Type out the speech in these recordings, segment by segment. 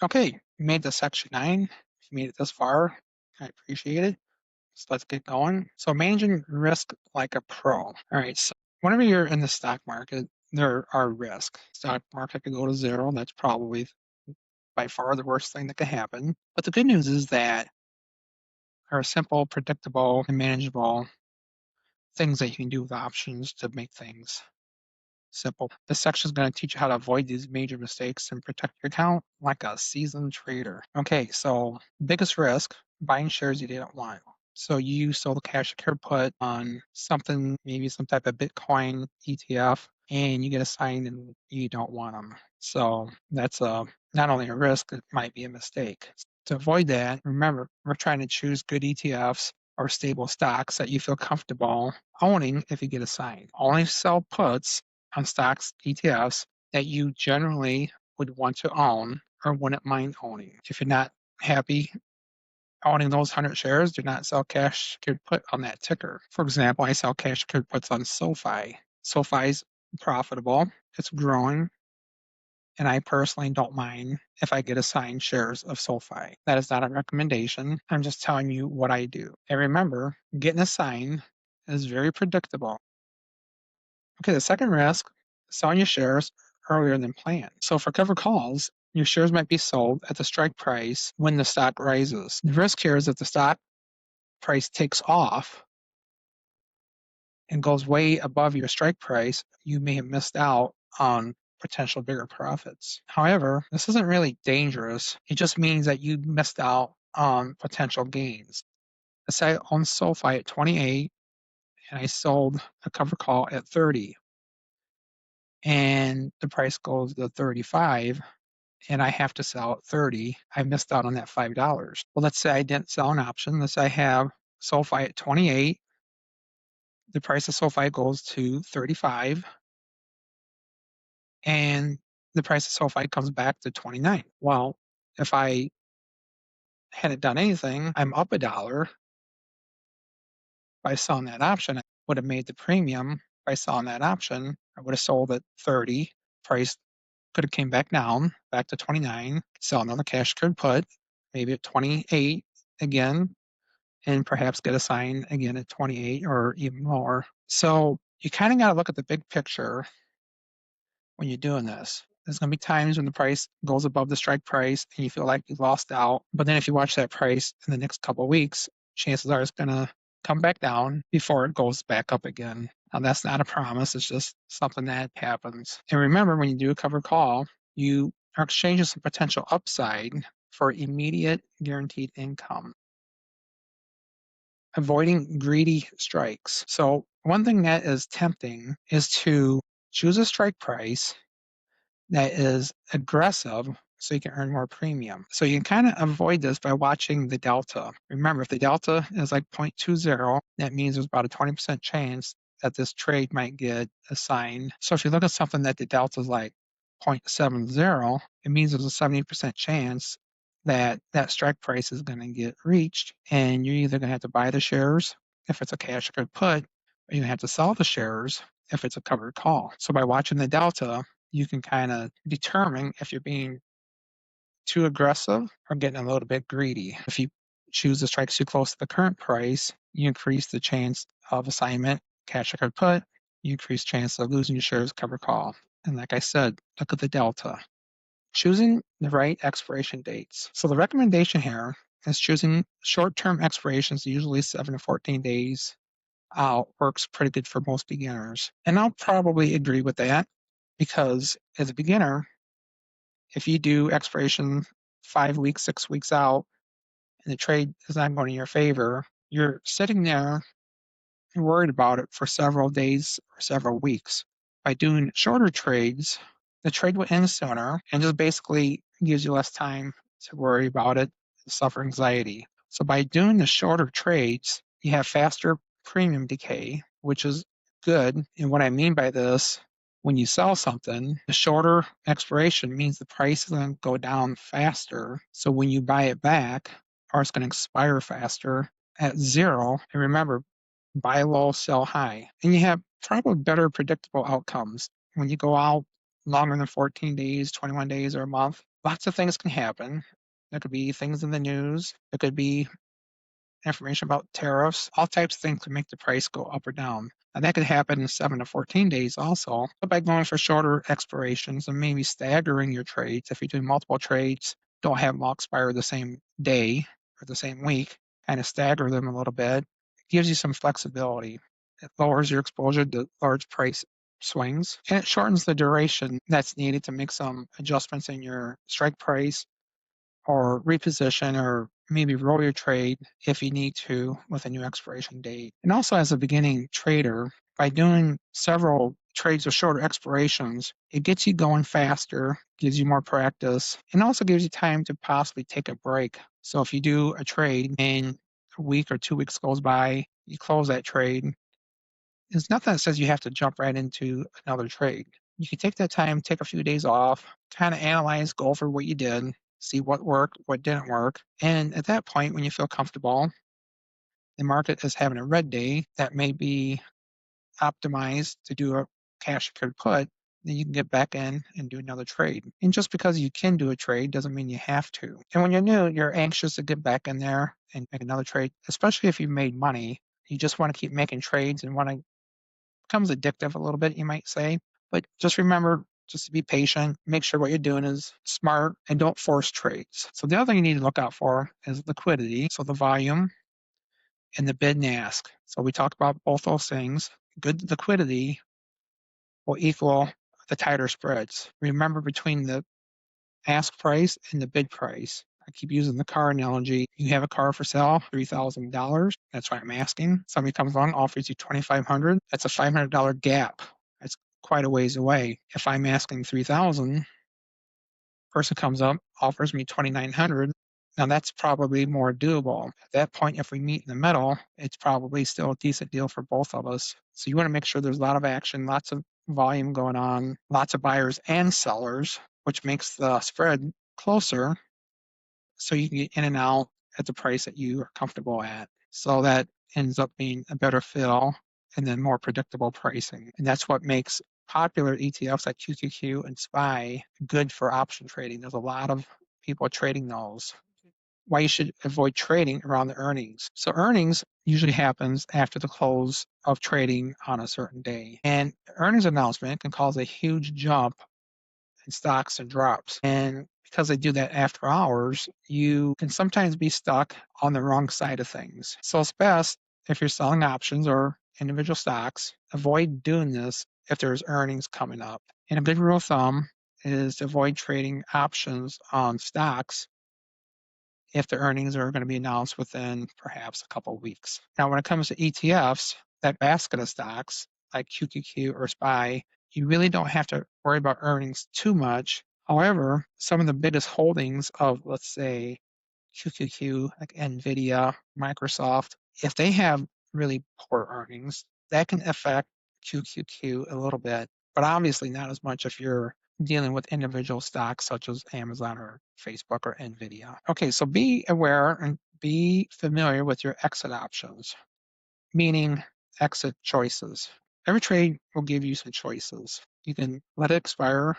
Okay, you made it to section 9. If you made it this far, I appreciate it. So let's get going. So managing risk like a pro. All right, so whenever you're in the stock market, there are risks. Stock market could go to zero. That's probably by far the worst thing that could happen. But the good news is that there are simple, predictable, and manageable things that you can do with options to make things simple. This section is going to teach you how to avoid these major mistakes and protect your account like a seasoned trader. Okay, so biggest risk, buying shares you didn't want. So you sold a cash secured put on something, maybe some type of Bitcoin ETF, and you get assigned and you don't want them. So that's not only a risk, it might be a mistake. To avoid that, remember, we're trying to choose good ETFs or stable stocks that you feel comfortable owning if you get assigned. Only sell puts on stocks, ETFs that you generally would want to own or wouldn't mind owning. If you're not happy owning those 100 shares, do not sell cash secured put on that ticker. For example, I sell cash secured puts on SoFi. SoFi's profitable, it's growing, and I personally don't mind if I get assigned shares of SoFi. That is not a recommendation. I'm just telling you what I do. And remember, getting assigned is very predictable. Okay, the second risk, selling your shares earlier than planned. So for covered calls, your shares might be sold at the strike price when the stock rises. The risk here is that the stock price takes off and goes way above your strike price, you may have missed out on potential bigger profits. However, this isn't really dangerous. It just means that you missed out on potential gains. Let's say I own SoFi at 28 and I sold a covered call at 30. And the price goes to 35 and I have to sell at 30, I missed out on that $5. Well, let's say I didn't sell an option. Let's say I have SoFi at 28. The price of SoFi goes to 35 and the price of SoFi comes back to 29. Well, if I hadn't done anything, I'm up $1 by selling that option. I would have made the premium by selling that option. I would have sold at 30, price could have came back down, back to 29, sell another cash secured put, maybe at 28 again, and perhaps get assigned again at 28 or even more. So you kind of got to look at the big picture when you're doing this. There's going to be times when the price goes above the strike price and you feel like you've lost out. But then if you watch that price in the next couple of weeks, chances are it's going to come back down before it goes back up again. Now, that's not a promise. It's just something that happens. And remember, when you do a covered call, you are exchanging some potential upside for immediate guaranteed income. Avoiding greedy strikes. So one thing that is tempting is to choose a strike price that is aggressive so you can earn more premium. So you can kind of avoid this by watching the delta. Remember, if the delta is like 0.20, that means there's about a 20% chance that this trade might get assigned. So if you look at something that the delta is like 0.70, it means there's a 70% chance that that strike price is going to get reached, and you're either going to have to buy the shares if it's a cash or put, or you're going to have to sell the shares if it's a covered call. So by watching the delta, you can kind of determine if you're being too aggressive or getting a little bit greedy. If you choose to strike too close to the current price, you increase the chance of assignment, cash or put, you increase chance of losing your shares covered call. And like I said, look at the delta. Choosing the right expiration dates. So the recommendation here is choosing short-term expirations, usually 7 to 14 days out, works pretty good for most beginners. And I'll probably agree with that because as a beginner, if you do expiration 5 weeks, 6 weeks out, and the trade is not going in your favor, you're sitting there and worried about it for several days or several weeks. By doing shorter trades, the trade will end sooner and just basically gives you less time to worry about it and suffer anxiety. So by doing the shorter trades, you have faster premium decay, which is good. And what I mean by this, when you sell something, the shorter expiration means the price is going to go down faster. So when you buy it back, or it's going to expire faster at zero, and remember, buy low, sell high. And you have probably better predictable outcomes. When you go out longer than 14 days, 21 days, or a month, Lots of things can happen. There could be things in the news. There could be information about tariffs. All types of things can make the price go up or down. And that could happen in 7 to 14 days also. But by going for shorter expirations and maybe staggering your trades, if you're doing multiple trades, don't have them all expire the same day or the same week, kind of stagger them a little bit. It gives you some flexibility. It lowers your exposure to large price swings, and it shortens the duration that's needed to make some adjustments in your strike price or reposition or maybe roll your trade if you need to with a new expiration date. And also, as a beginning trader, by doing several trades with shorter expirations, it gets you going faster, gives you more practice, and also gives you time to possibly take a break. So if you do a trade and a week or 2 weeks goes by, you close that trade, there's nothing that says you have to jump right into another trade. You can take that time, take a few days off, kind of analyze, go over what you did, see what worked, what didn't work. And at that point, when you feel comfortable, the market is having a red day that may be optimized to do a cash secured put, then you can get back in and do another trade. And just because you can do a trade doesn't mean you have to. And when you're new, you're anxious to get back in there and make another trade, especially if you've made money. You just want to keep making trades and want to becomes addictive a little bit, you might say. But just remember just to be patient, make sure what you're doing is smart, and don't force trades. So the other thing you need to look out for is liquidity. So the volume and the bid and ask. So we talked about both those things. Good liquidity will equal the tighter spreads. Remember, between the ask price and the bid price, I keep using the car analogy. You have a car for sale, $3,000. That's why I'm asking. Somebody comes along, offers you $2,500. That's a $500 gap. That's quite a ways away. If I'm asking $3,000, person comes up, offers me $2,900. Now that's probably more doable. At that point, if we meet in the middle, it's probably still a decent deal for both of us. So you want to make sure there's a lot of action, lots of volume going on, lots of buyers and sellers, which makes the spread closer so you can get in and out at the price that you are comfortable at. So that ends up being a better fill and then more predictable pricing. And that's what makes popular ETFs like QQQ and SPY good for option trading. There's a lot of people trading those. Why you should avoid trading around the earnings. So earnings usually happens after the close of trading on a certain day. And earnings announcement can cause a huge jump in stocks and drops. And because they do that after hours, you can sometimes be stuck on the wrong side of things. So it's best if you're selling options or individual stocks, avoid doing this if there's earnings coming up. And a good rule of thumb is to avoid trading options on stocks if the earnings are going to be announced within perhaps a couple of weeks. Now, when it comes to ETFs, that basket of stocks like QQQ or SPY, you really don't have to worry about earnings too much. However, some of the biggest holdings of, let's say, QQQ, like NVIDIA, Microsoft, if they have really poor earnings, that can affect QQQ a little bit, but obviously not as much if you're dealing with individual stocks such as Amazon or Facebook or NVIDIA. Okay, so be aware and be familiar with your exit options, meaning exit choices. Every trade will give you some choices. You can let it expire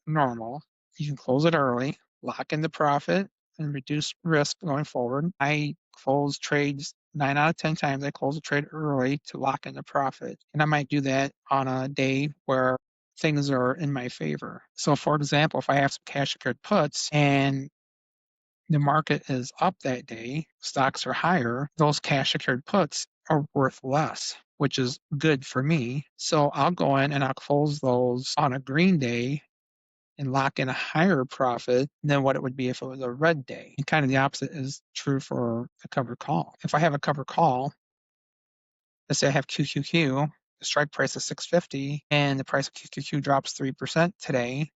normal. You can close it early, lock in the profit, and reduce risk going forward. I close trades 9 out of 10 times. I close a trade early to lock in the profit. And I might do that on a day where things are in my favor. So, for example, if I have some cash secured puts and the market is up that day, stocks are higher, those cash secured puts are worth less, which is good for me. So I'll go in and I'll close those on a green day and lock in a higher profit than what it would be if it was a red day. And kind of the opposite is true for a covered call. If I have a covered call, let's say I have QQQ, the strike price is 650 and the price of QQQ drops 3% today,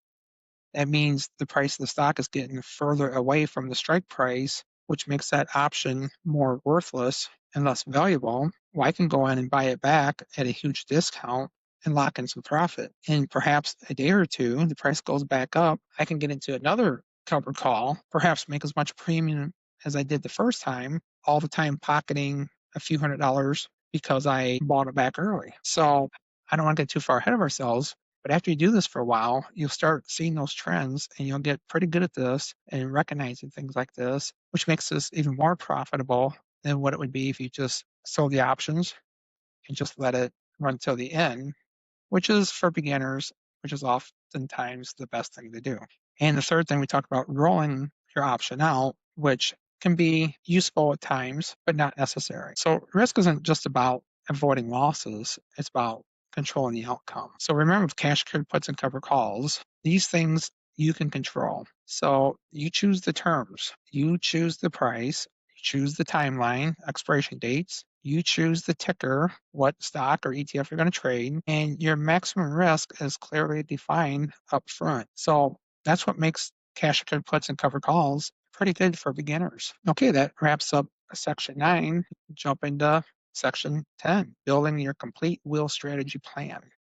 that means the price of the stock is getting further away from the strike price, which makes that option more worthless and less valuable. Well, I can go in and buy it back at a huge discount and lock in some profit. In perhaps a day or two, the price goes back up. I can get into another covered call, perhaps make as much premium as I did the first time, all the time pocketing a few $100s because I bought it back early. So I don't want to get too far ahead of ourselves, But after you do this for a while, you'll start seeing those trends and you'll get pretty good at this and recognizing things like this, which makes this even more profitable than what it would be if you just sold the options and just let it run till the end, which is for beginners, which is oftentimes the best thing to do. And the third thing we talked about, rolling your option out, which can be useful at times, but not necessary. So risk isn't just about avoiding losses, it's about controlling the outcome. So remember, with cash secured puts and covered calls, these things you can control. So you choose the terms, you choose the price, you choose the timeline, expiration dates, you choose the ticker, what stock or ETF you're going to trade, and your maximum risk is clearly defined up front. So that's what makes cash secured puts and covered calls pretty good for beginners. Okay, that wraps up section 9. Jump into section 10, building your complete wheel strategy plan.